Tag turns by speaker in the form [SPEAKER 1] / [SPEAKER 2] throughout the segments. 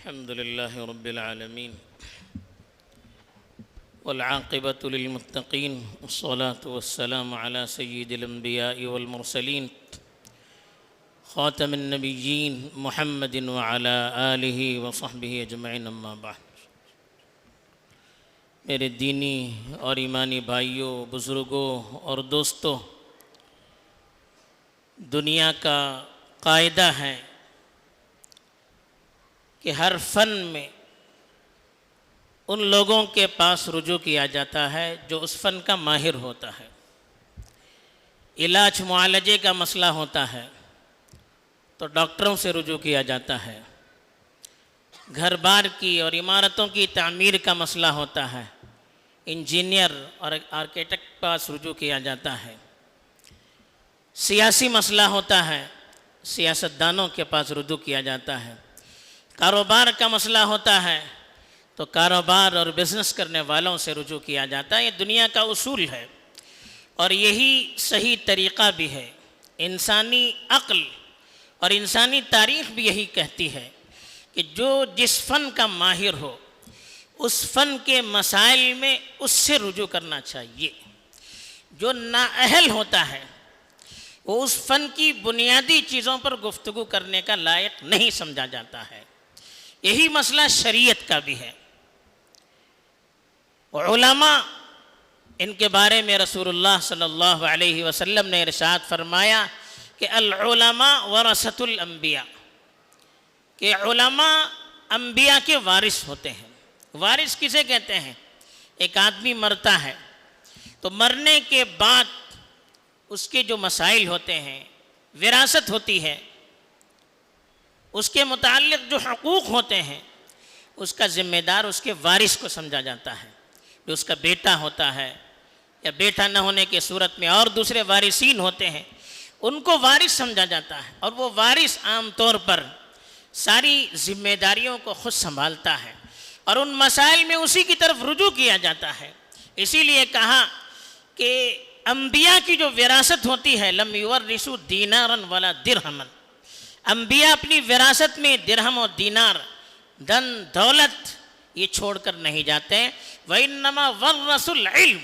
[SPEAKER 1] الحمد لله رب العالمين والعاقبة للمتقين والصلاة والسلام على سيد الأنبياء والمرسلين خاتم النبيين محمد وعلى آله وصحبه أجمعين اما بعد۔ میرے دینی اور ایمانی بھائیوں، بزرگوں اور دوستوں، دنیا کا قاعدہ ہے کہ ہر فن میں ان لوگوں کے پاس رجوع کیا جاتا ہے جو اس فن کا ماہر ہوتا ہے۔ علاج معالجے کا مسئلہ ہوتا ہے تو ڈاکٹروں سے رجوع کیا جاتا ہے۔ گھر بار کی اور عمارتوں کی تعمیر کا مسئلہ ہوتا ہے، انجینئر اور آرکیٹیکٹ کے پاس رجوع کیا جاتا ہے۔ سیاسی مسئلہ ہوتا ہے، سیاستدانوں کے پاس رجوع کیا جاتا ہے۔ کاروبار کا مسئلہ ہوتا ہے تو کاروبار اور بزنس کرنے والوں سے رجوع کیا جاتا ہے۔ یہ دنیا کا اصول ہے اور یہی صحیح طریقہ بھی ہے۔ انسانی عقل اور انسانی تاریخ بھی یہی کہتی ہے کہ جو جس فن کا ماہر ہو اس فن کے مسائل میں اس سے رجوع کرنا چاہیے۔ جو نااہل ہوتا ہے وہ اس فن کی بنیادی چیزوں پر گفتگو کرنے کا لائق نہیں سمجھا جاتا ہے۔ یہی مسئلہ شریعت کا بھی ہے۔ علماء، ان کے بارے میں رسول اللہ صلی اللہ علیہ وسلم نے ارشاد فرمایا کہ العلماء ورثۃ الانبیاء، کہ علماء انبیاء کے وارث ہوتے ہیں۔ وارث کسے کہتے ہیں؟ ایک آدمی مرتا ہے تو مرنے کے بعد اس کے جو مسائل ہوتے ہیں، وراثت ہوتی ہے، اس کے متعلق جو حقوق ہوتے ہیں، اس کا ذمہ دار اس کے وارث کو سمجھا جاتا ہے۔ جو اس کا بیٹا ہوتا ہے یا بیٹا نہ ہونے کے صورت میں اور دوسرے وارثین ہوتے ہیں، ان کو وارث سمجھا جاتا ہے، اور وہ وارث عام طور پر ساری ذمہ داریوں کو خود سنبھالتا ہے اور ان مسائل میں اسی کی طرف رجوع کیا جاتا ہے۔ اسی لیے کہا کہ انبیاء کی جو وراثت ہوتی ہے لم یورثوا دینارا ولا درہما، انبیاء اپنی وراثت میں درہم و دینار، دن دولت یہ چھوڑ کر نہیں جاتے ہیں۔ وَإِنَّمَا وَرَّثُوا الْعِلْمِ،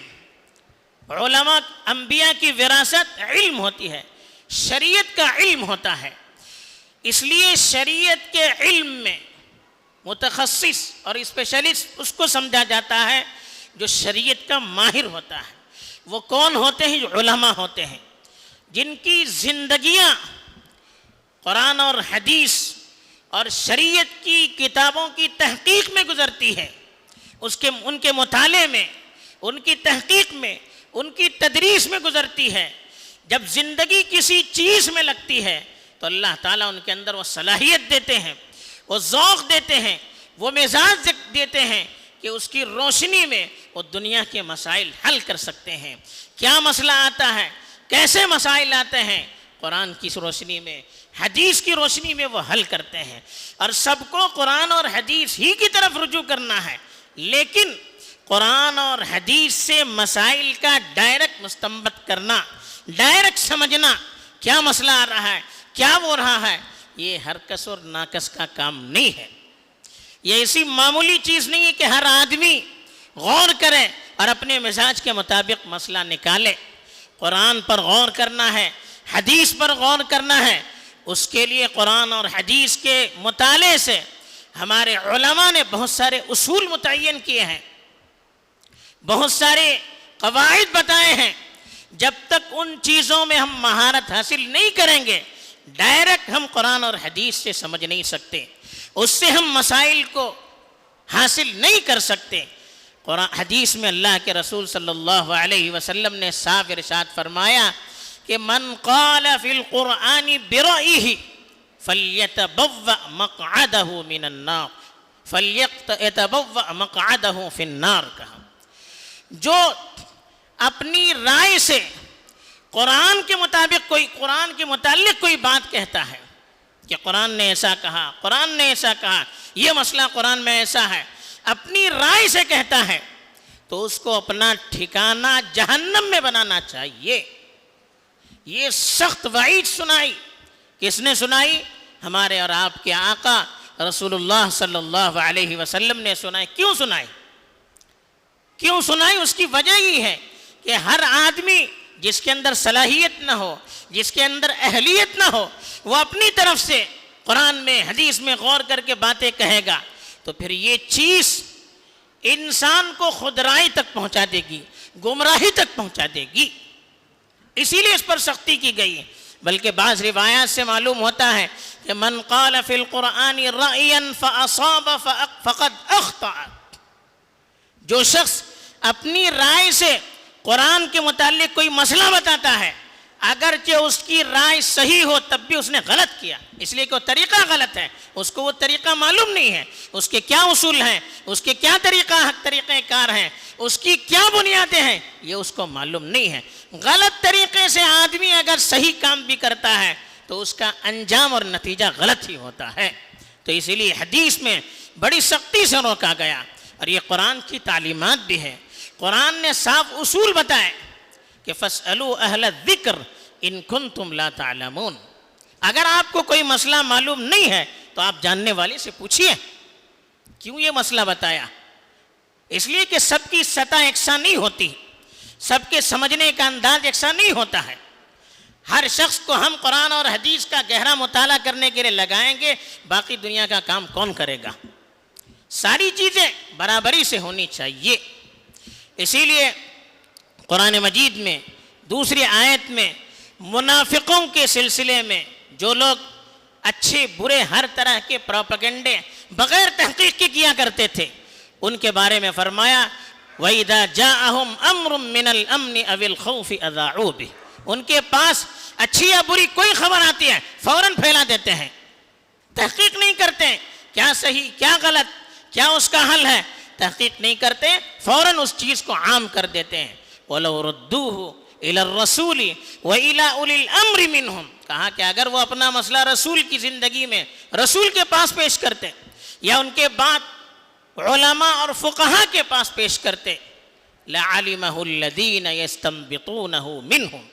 [SPEAKER 1] علماء انبیاء کی وراثت علم ہوتی ہے، شریعت کا علم ہوتا ہے۔ اس لیے شریعت کے علم میں متخصص اور اسپیشلسٹ اس کو سمجھا جاتا ہے جو شریعت کا ماہر ہوتا ہے۔ وہ کون ہوتے ہیں؟ جو علماء ہوتے ہیں، جن کی زندگیاں قرآن اور حدیث اور شریعت کی کتابوں کی تحقیق میں گزرتی ہے، ان کے مطالعے میں، ان کی تحقیق میں، ان کی تدریس میں گزرتی ہے۔ جب زندگی کسی چیز میں لگتی ہے تو اللہ تعالیٰ ان کے اندر وہ صلاحیت دیتے ہیں، وہ ذوق دیتے ہیں، وہ مزاج دیتے ہیں کہ اس کی روشنی میں وہ دنیا کے مسائل حل کر سکتے ہیں۔ کیا مسئلہ آتا ہے، کیسے مسائل آتے ہیں، قرآن کی روشنی میں، حدیث کی روشنی میں وہ حل کرتے ہیں۔ اور سب کو قرآن اور حدیث ہی کی طرف رجوع کرنا ہے، لیکن قرآن اور حدیث سے مسائل کا ڈائریکٹ مستنبط کرنا، ڈائریکٹ سمجھنا، کیا مسئلہ آ رہا ہے، کیا ہو رہا ہے، یہ ہر کس اور ناکس کا کام نہیں ہے۔ یہ ایسی معمولی چیز نہیں ہے کہ ہر آدمی غور کرے اور اپنے مزاج کے مطابق مسئلہ نکالے۔ قرآن پر غور کرنا ہے، حدیث پر غور کرنا ہے۔ اس کے لیے قرآن اور حدیث کے مطالعے سے ہمارے علماء نے بہت سارے اصول متعین کیے ہیں، بہت سارے قواعد بتائے ہیں۔ جب تک ان چیزوں میں ہم مہارت حاصل نہیں کریں گے، ڈائریکٹ ہم قرآن اور حدیث سے سمجھ نہیں سکتے، اس سے ہم مسائل کو حاصل نہیں کر سکتے۔ قرآن حدیث میں اللہ کے رسول صلی اللہ علیہ وسلم نے صاف ارشاد فرمایا کہ من قال فی القرآن برأیہ فلیتبوأ مقعدہ من النار، فلیتبوأ مقعدہ فی النار، کہا جو اپنی رائے سے قرآن کے مطابق قرآن کے متعلق کوئی بات کہتا ہے کہ قرآن نے ایسا کہا، قرآن نے ایسا کہا، یہ مسئلہ قرآن میں ایسا ہے، اپنی رائے سے کہتا ہے تو اس کو اپنا ٹھکانہ جہنم میں بنانا چاہیے۔ یہ سخت وعید سنائی، کس نے سنائی؟ ہمارے اور آپ کے آقا رسول اللہ صلی اللہ علیہ وسلم نے سنائے۔ کیوں سنائے؟ کیوں سنائے؟ اس کی وجہ یہ ہے کہ ہر آدمی جس کے اندر صلاحیت نہ ہو، جس کے اندر اہلیت نہ ہو، وہ اپنی طرف سے قرآن میں حدیث میں غور کر کے باتیں کہے گا تو پھر یہ چیز انسان کو خودرائی تک پہنچا دے گی، گمراہی تک پہنچا دے گی۔ اسی لیے اس پر سختی کی گئی ہے۔ بلکہ بعض روایات سے معلوم ہوتا ہے کہ من قال فی القرآن رأیا فاصاب فقد اخطأ، جو شخص اپنی رائے سے قرآن کے متعلق کوئی مسئلہ بتاتا ہے، اگرچہ اس کی رائے صحیح ہو تب بھی اس نے غلط کیا، اس لیے کہ وہ طریقہ غلط ہے، اس کو وہ طریقہ معلوم نہیں ہے، اس کے کیا اصول ہیں، اس کے کیا طریقہ کار ہیں، اس کی کیا بنیادیں ہیں، یہ اس کو معلوم نہیں ہے۔ غلط طریقے سے آدمی اگر صحیح کام بھی کرتا ہے تو اس کا انجام اور نتیجہ غلط ہی ہوتا ہے۔ تو اسی لیے حدیث میں بڑی سختی سے روکا گیا، اور یہ قرآن کی تعلیمات بھی ہے۔ قرآن نے صاف اصول بتائے کہ فَاسْأَلُوا أَهْلَ الذِّكْرِ إِن كُنتُمْ لَا تَعْلَمُونَ، اگر آپ کو کوئی مسئلہ معلوم نہیں ہے تو آپ جاننے والے سے پوچھئے۔ کیوں یہ مسئلہ بتایا؟ اس لیے کہ سب کی سطح یکساں نہیں ہوتی، سب کے سمجھنے کا انداز یکساں نہیں ہوتا ہے۔ ہر شخص کو ہم قرآن اور حدیث کا گہرا مطالعہ کرنے کے لیے لگائیں گے، باقی دنیا کا کام کون کرے گا؟ ساری چیزیں برابری سے ہونی چاہیے۔ اسی لیے قرآن مجید میں دوسری آیت میں منافقوں کے سلسلے میں جو لوگ اچھے برے ہر طرح کے پروپیگنڈے بغیر تحقیق کے کیا کرتے تھے، ان کے بارے میں فرمایا وَإِذَا جَاءَهُمْ أَمْرٌ مِّنَ الْأَمْنِ أَوِ الْخَوْفِ أَذَاعُوا بِهِ، ان کے پاس اچھی یا بری کوئی خبر آتی ہے فوراً پھیلا دیتے ہیں، تحقیق نہیں کرتے کیا صحیح کیا غلط کیا اس کا حل ہے، تحقیق نہیں کرتے، فوراً اس چیز کو عام کر دیتے ہیں۔ وَلَوْ رُدُّوهُ إِلَى الرَّسُولِ وَإِلَى أُولِي الْأَمْرِ مِنْهُمْ، کہا کہ اگر وہ اپنا مسئلہ رسول کی زندگی میں رسول کے پاس پیش کرتے یا ان کے بعد علماء اور فقہا کے پاس پیش کرتے لَعَلِمَهُ الَّذِينَ يَسْتَنبِطُونَهُ مِنْهُمْ،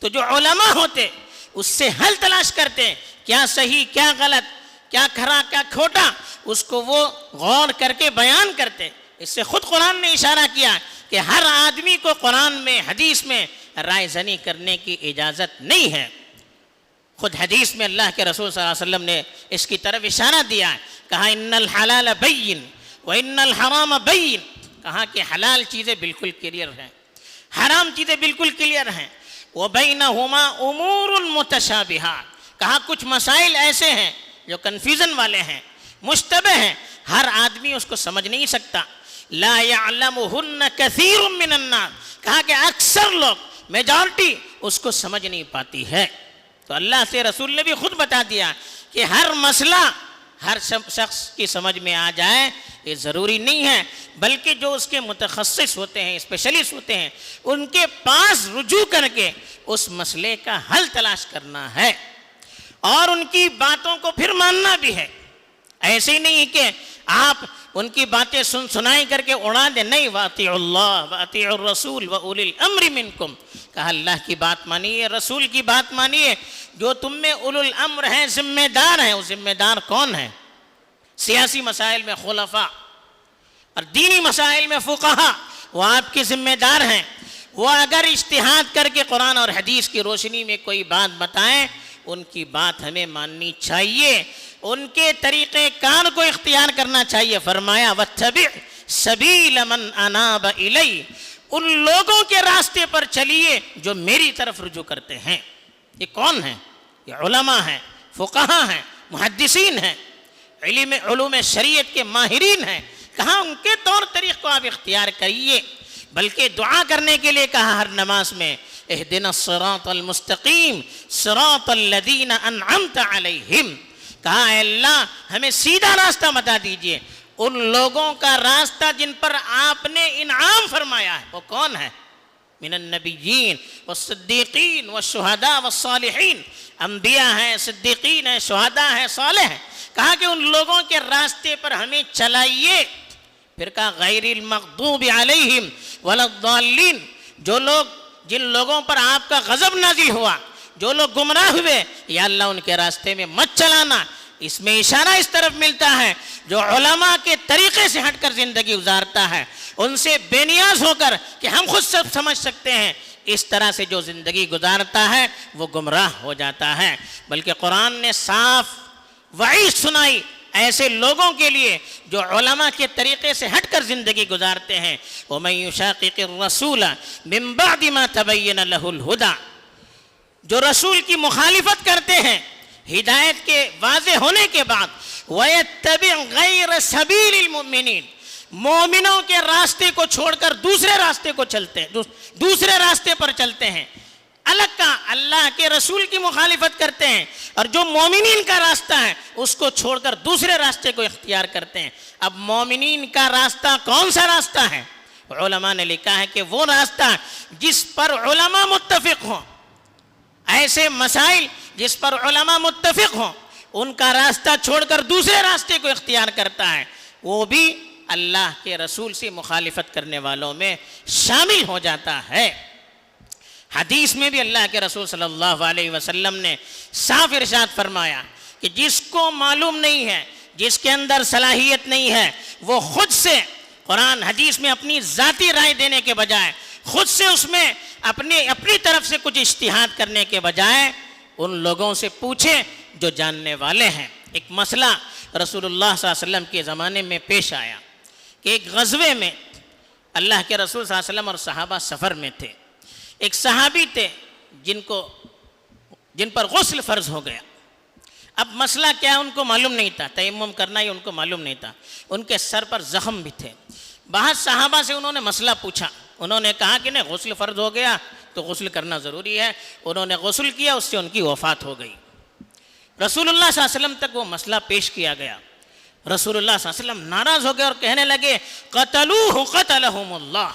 [SPEAKER 1] تو جو علماء ہوتے اس سے حل تلاش کرتے، کیا صحیح کیا غلط کیا کھرا کیا کھوٹا، اس کو وہ غور کر کے بیان کرتے۔ اس سے خود قرآن نے اشارہ کیا کہ ہر آدمی کو قرآن میں حدیث میں رائے زنی کرنے کی اجازت نہیں ہے۔ خود حدیث میں اللہ کے رسول صلی اللہ علیہ وسلم نے اس کی طرف اشارہ دیا، کہا ان الحلال بین وان الحرام بین، کہا کہ حلال چیزیں بالکل کلیئر ہیں، حرام چیزیں بالکل کلیئر ہیں، وبینہما امور متشابہات، کہا کچھ مسائل ایسے ہیں جو کنفیوژن والے ہیں، مشتبہ ہیں، ہر آدمی اس کو سمجھ نہیں سکتا۔ لا يعلمهن كثير من الناس، کہا کہ اکثر لوگ میجارٹی اس کو سمجھ نہیں پاتی ہے۔ تو اللہ سے رسول نے بھی خود بتا دیا کہ ہر مسئلہ ہر شخص کی سمجھ میں آ جائے یہ ضروری نہیں ہے، بلکہ جو اس کے متخصص ہوتے ہیں اسپیشلسٹ ہوتے ہیں ان کے پاس رجوع کر کے اس مسئلے کا حل تلاش کرنا ہے اور ان کی باتوں کو پھر ماننا بھی ہے۔ ایسے ہی نہیں کہ آپ ان کی باتیں سنائی کر کے اڑا دیں، نہیں، وَأَطِيعُوا اللَّهَ وَأَطِيعُوا الرَّسُولَ وَأُولِي الْأَمْرِ مِنْكُمْ، کہا اللہ کی بات مانیے، رسول کی بات مانیے، جو تم میں اولو الامر ہیں ذمہ دار ہیں۔ وہ ذمہ دار کون ہیں؟ سیاسی مسائل میں خلفاء اور دینی مسائل میں فقہا، وہ آپ کے ذمہ دار ہیں۔ وہ اگر اجتہاد کر کے قرآن اور حدیث کی روشنی میں کوئی بات بتائیں ان کی بات ہمیں ماننی چاہیے، ان کے طریقہ کار کو اختیار کرنا چاہیے۔ فرمایا وَاتَّبِعْ سَبِيلَ مَنْ أَنَابَ إِلَيَّ، ان لوگوں کے راستے پر چلیے جو میری طرف رجوع کرتے ہیں۔ یہ کون ہیں؟ یہ علماء ہیں، فقہا ہیں، محدثین ہیں، علوم شریعت کے ماہرین ہیں۔ کہاں ان کے طور طریق کو آپ اختیار کریے، بلکہ دعا کرنے کے لیے کہا ہر نماز میں اہدنا الصراط المستقیم صراط الذین انعمت علیہم، کہا اے اللہ ہمیں سیدھا راستہ بتا دیجئے، ان لوگوں کا راستہ جن پر آپ نے انعام فرمایا ہے۔ وہ کون ہے؟ من النبیین والصدیقین والشہداء والصالحین، انبیاء ہیں، صدیقین ہیں، شہداء ہیں، صالح ہیں۔ کہا کہ ان لوگوں کے راستے پر ہمیں چلائیے۔ پھر کہا غیر المغضوب علیہم ولا الضالین، جن لوگوں پر آپ کا غضب نازل ہوا، جو لوگ گمراہ ہوئے، یا اللہ ان کے راستے میں مت چلانا، اس میں اشارہ اس طرف ملتا ہے جو علماء کے طریقے سے ہٹ کر زندگی گزارتا ہے، ان سے بے نیاز ہو کر کہ ہم خود سب سمجھ سکتے ہیں، اس طرح سے جو زندگی گزارتا ہے وہ گمراہ ہو جاتا ہے۔ بلکہ قرآن نے صاف وعید سنائی ایسے لوگوں کے لیے جو علماء کے طریقے سے ہٹ کر زندگی گزارتے ہیں، وَمَن يُشَاقِقِ الرَّسُولَ مِن بَعْدِ مَا تَبَيَّنَ لَهُ الْهُدَى، جو رسول کی مخالفت کرتے ہیں ہدایت کے واضح ہونے کے بعد، وَيَتَّبِعْ غَيْرَ سَبِيلِ الْمُؤْمِنِينَ، مومنوں کے راستے کو چھوڑ کر دوسرے راستے کو چلتے ہیں، دوسرے راستے پر چلتے ہیں، الگ کا اللہ کے رسول کی مخالفت کرتے ہیں، اور جو مومنین کا راستہ ہے اس کو چھوڑ کر دوسرے راستے کو اختیار کرتے ہیں۔ اب مومنین کا راستہ کون سا راستہ ہے؟ علماء نے لکھا ہے کہ وہ راستہ جس پر علماء متفق ہوں، ایسے مسائل جس پر علماء متفق ہوں، ان کا راستہ چھوڑ کر دوسرے راستے کو اختیار کرتا ہے، وہ بھی اللہ کے رسول سے مخالفت کرنے والوں میں شامل ہو جاتا ہے۔ حدیث میں بھی اللہ کے رسول صلی اللہ علیہ وسلم نے صاف ارشاد فرمایا کہ جس کو معلوم نہیں ہے، جس کے اندر صلاحیت نہیں ہے، وہ خود سے قرآن حدیث میں اپنی ذاتی رائے دینے کے بجائے، خود سے اس میں اپنی طرف سے کچھ اجتہاد کرنے کے بجائے ان لوگوں سے پوچھیں جو جاننے والے ہیں۔ ایک مسئلہ رسول اللہ صلی اللہ علیہ وسلم کے زمانے میں پیش آیا کہ ایک غزوے میں اللہ کے رسول صلی اللہ علیہ وسلم اور صحابہ سفر میں تھے، ایک صحابی تھے جن پر غسل فرض ہو گیا۔ اب مسئلہ کیا ہے ان کو معلوم نہیں تھا، تیمم کرنا ہی ان کو معلوم نہیں تھا، ان کے سر پر زخم بھی تھے۔ بعض صحابہ سے انہوں نے مسئلہ پوچھا، انہوں نے کہا کہ نہیں، غسل فرض ہو گیا تو غسل کرنا ضروری ہے۔ انہوں نے غسل کیا، اس سے ان کی وفات ہو گئی۔ رسول اللہ صلی اللہ علیہ وسلم تک وہ مسئلہ پیش کیا گیا۔ رسول اللہ صلی اللہ علیہ وسلم ناراض ہو گئے اور کہنے لگے قتلوہ قتلہم اللہ،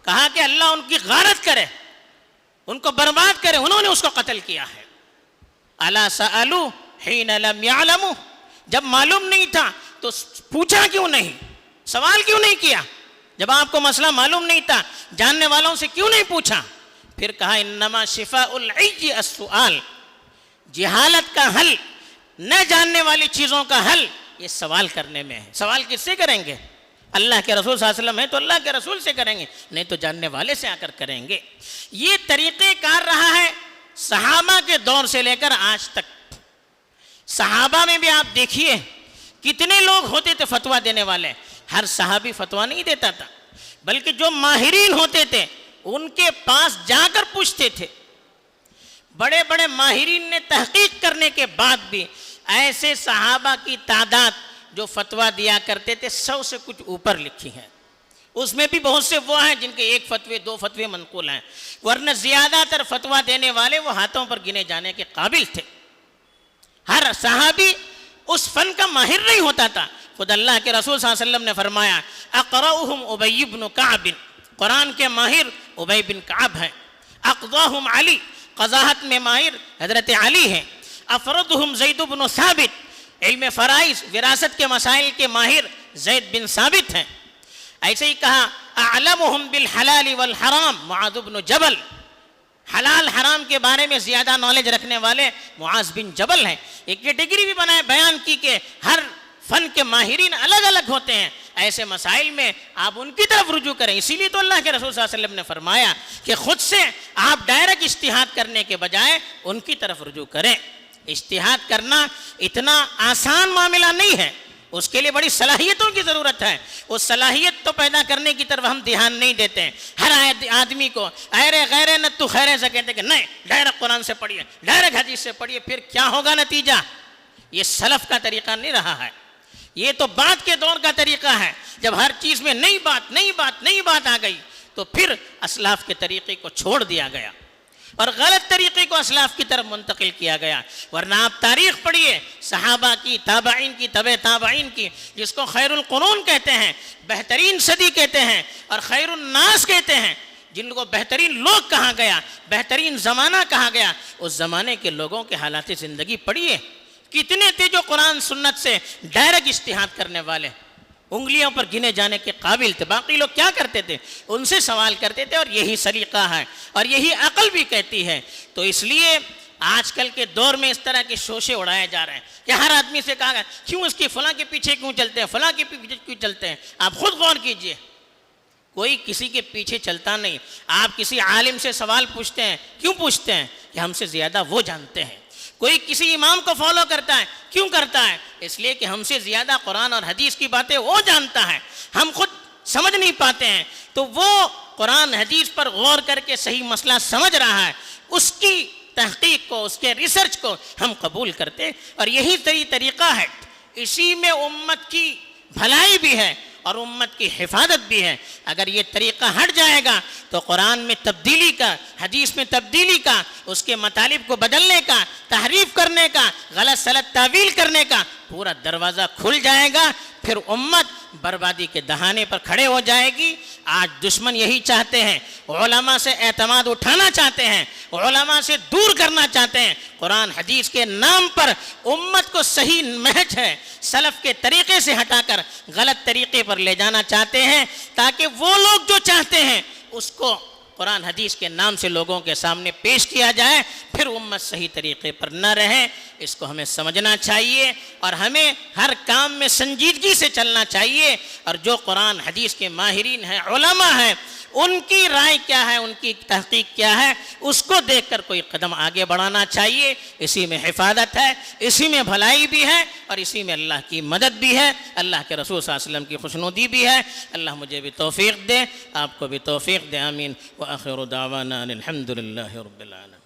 [SPEAKER 1] کہا کہ اللہ ان کی غارت کرے، ان کو برباد کرے، انہوں نے اس کو قتل کیا ہے۔ الا سألوا حین لم یعلموا، جب معلوم نہیں تھا تو پوچھا کیوں نہیں، سوال کیوں نہیں کیا؟ جب آپ کو مسئلہ معلوم نہیں تھا، جاننے والوں سے کیوں نہیں پوچھا؟ پھر کہا انما شفاء العی السؤال، جہالت کا حل، نہ جاننے والی چیزوں کا حل یہ سوال کرنے میں ہے۔ سوال کس سے کریں گے؟ اللہ کے رسول صلی اللہ علیہ وسلم ہے تو اللہ کے رسول سے کریں گے، نہیں تو جاننے والے سے آ کر کریں گے۔ یہ طریقہ کار رہا ہے صحابہ کے دور سے لے کر آج تک۔ صحابہ میں بھی آپ دیکھیے کتنے لوگ ہوتے تھے فتویٰ دینے والے، ہر صحابی فتویٰ نہیں دیتا تھا، بلکہ جو ماہرین ہوتے تھے ان کے پاس جا کر پوچھتے تھے۔ بڑے بڑے ماہرین نے تحقیق کرنے کے بعد بھی ایسے صحابہ کی تعداد جو فتویٰ دیا کرتے تھے 100 سے کچھ اوپر لکھی ہیں، اس میں بھی بہت سے وہ ہیں جن کے 1 فتوے 2 فتوے منقول ہیں، ورنہ زیادہ تر فتویٰ دینے والے وہ ہاتھوں پر گنے جانے کے قابل تھے۔ ہر صحابی اس فن کا ماہر نہیں ہوتا تھا۔ خود اللہ کے رسول صلی اللہ علیہ وسلم نے فرمایا اقرأہم ابی بن کعب، قرآن کے ماہر ابی بن کعب ہیں۔ اقضاہم علی، قضاحت میں ماہر حضرت علی ہیں۔ افردہم زید بن ثابت، علم فرائض وراثت کے مسائل کے ماہر زید بن ثابت ہیں۔ ایسے ہی کہا اعلمہم بالحلال والحرام معاذ بن جبل، حلال حرام کے بارے میں زیادہ نالج رکھنے والے معاذ بن جبل ہیں۔ ایک کیٹیگری بھی بنائے بیان کی کہ ہر فن کے ماہرین الگ الگ ہوتے ہیں، ایسے مسائل میں آپ ان کی طرف رجوع کریں۔ اسی لیے تو اللہ کے رسول صلی اللہ علیہ وسلم نے فرمایا کہ خود سے آپ ڈائریکٹ اجتہاد کرنے کے بجائے ان کی طرف رجوع کریں۔ اجتہاد کرنا اتنا آسان معاملہ نہیں ہے، اس کے لیے بڑی صلاحیتوں کی ضرورت ہے۔ اس صلاحیت تو پیدا کرنے کی طرف ہم دھیان نہیں دیتے ہیں۔ ہر آدمی کو ایرے غیرے نہ تو خیرے سے کہتے کہ نہیں، ڈائریکٹ قرآن سے پڑھیے، ڈائریکٹ حدیث سے پڑھیے، پھر کیا ہوگا نتیجہ؟ یہ سلف کا طریقہ نہیں رہا ہے، یہ تو بعد کے دور کا طریقہ ہے۔ جب ہر چیز میں نئی بات آ گئی تو پھر اسلاف کے طریقے کو چھوڑ دیا گیا اور غلط طریقے کو اسلاف کی طرف منتقل کیا گیا۔ ورنہ آپ تاریخ پڑھیے صحابہ کی، تابعین کی، تبع تابعین کی، جس کو خیر القرون کہتے ہیں، بہترین صدی کہتے ہیں، اور خیر الناس کہتے ہیں، جن کو بہترین لوگ کہا گیا، بہترین زمانہ کہا گیا۔ اس زمانے کے لوگوں کے حالات زندگی پڑھیے، کتنے تھے جو قرآن سنت سے ڈائریکٹ اجتہاد کرنے والے، انگلیوں پر گنے جانے کے قابل تھے۔ باقی لوگ کیا کرتے تھے؟ ان سے سوال کرتے تھے، اور یہی سلیقہ ہے اور یہی عقل بھی کہتی ہے۔ تو اس لیے آج کل کے دور میں اس طرح کے شوشے اڑائے جا رہے ہیں کہ ہر آدمی سے کہا گیا کیوں اس کی فلاں کے پیچھے کیوں چلتے ہیں، فلاں کے پیچھے کیوں چلتے ہیں. آپ خود غور کیجئے، کوئی کسی کے پیچھے چلتا نہیں. آپ کسی عالم سے سوال پوچھتے ہیں، کیوں پوچھتے ہیں؟ کہ ہم سے زیادہ وہ جانتے ہیں. کوئی کسی امام کو فالو کرتا ہے، کیوں کرتا ہے؟ اس لیے کہ ہم سے زیادہ قرآن اور حدیث کی باتیں وہ جانتا ہے، ہم خود سمجھ نہیں پاتے ہیں. تو وہ قرآن حدیث پر غور کر کے صحیح مسئلہ سمجھ رہا ہے، اس کی تحقیق کو، اس کے ریسرچ کو ہم قبول کرتے. اور یہی طریقہ ہے، اسی میں امت کی بھلائی بھی ہے اور امت کی حفاظت بھی ہے. اگر یہ طریقہ ہٹ جائے گا تو قرآن میں تبدیلی کا، حدیث میں تبدیلی کا، اس کے مطالب کو بدلنے کا، تحریف کرنے کا، غلط سلط تعویل کرنے کا پورا دروازہ کھل جائے گا. پھر امت بربادی کے دہانے پر کھڑے ہو جائے گی. آج دشمن یہی چاہتے ہیں، علماء سے اعتماد اٹھانا چاہتے ہیں، علماء سے دور کرنا چاہتے ہیں. قرآن حدیث کے نام پر امت کو صحیح منہج ہے، سلف کے طریقے سے ہٹا کر غلط طریقے پر لے جانا چاہتے ہیں، تاکہ وہ لوگ جو چاہتے ہیں اس کو قرآن حدیث کے نام سے لوگوں کے سامنے پیش کیا جائے. پھر امت صحیح طریقے پر نہ رہے. اس کو ہمیں سمجھنا چاہیے اور ہمیں ہر کام میں سنجیدگی سے چلنا چاہیے. اور جو قرآن حدیث کے ماہرین ہیں، علماء ہیں، ان کی رائے کیا ہے، ان کی تحقیق کیا ہے، اس کو دیکھ کر کوئی قدم آگے بڑھانا چاہیے. اسی میں حفاظت ہے، اسی میں بھلائی بھی ہے اور اسی میں اللہ کی مدد بھی ہے، اللہ کے رسول صلی اللہ علیہ وسلم کی خوشنودی بھی ہے. اللہ مجھے بھی توفیق دے، آپ کو بھی توفیق دے. آمین. وآخر دعوانا الحمد للہ رب العالمین.